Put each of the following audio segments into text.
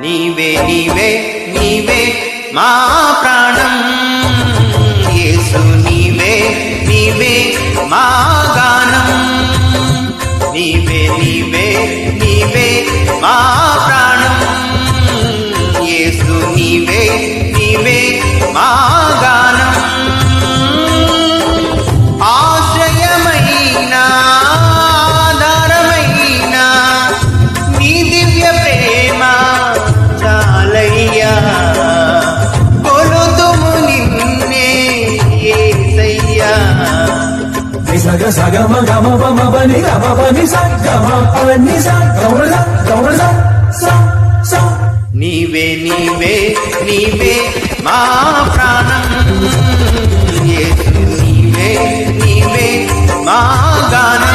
నీవే నీవే నీవే మా ప్రాణం యేసు నీవే నీవే మా గానం నీవే నీవే నీవే మా ప్రాణం యేసు నీవే నీవే మా గానం ఆశ్రయమైన ఆధారమైన నీ దివ్య ప్రేమ చాలయ్యా కొలుతుము నిన్నే యేసయ్యా సగ సగమ గమ పమ పని గమ పని సగమ పని సగమ స నీవే నీవే నీవే మా ప్రాణం యేసు నీవే నీవే మా గానం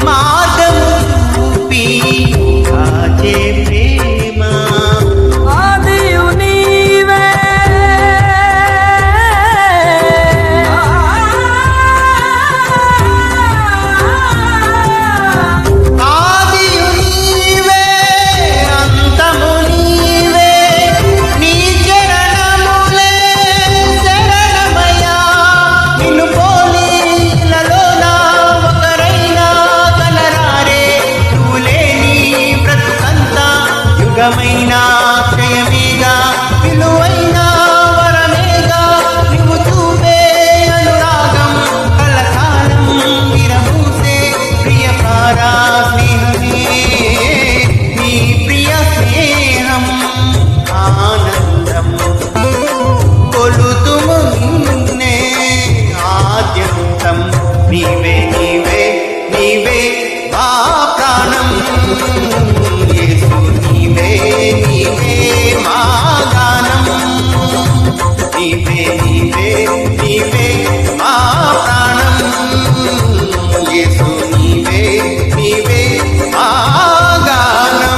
మార్గము చూపి కాచే ప్రేమ ఆదియు నీవే ఆదియు నీవే అంతము నీవే నీ చరణములే శరణమయ్యా నిన్ను పోలిలలోనా యుగమైనా క్షయమేగా విలువైన వరమేగా నువ్వు చూపే అనురాగం కలకాలం విరబూసే ప్రియకారా స్నేహమే నీ ప్రియ స్నేహం ఆనందం కొలుతుము నిన్నే ఆద్యంతం నీవే నీవే నీవే మా ప్రాణం యేసు నీవే నీవే మా గానం నీవే నీవే నీవే మా ప్రాణం యేసు నీవే నీవే మా గానం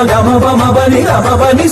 గమ పమ పని గమ పని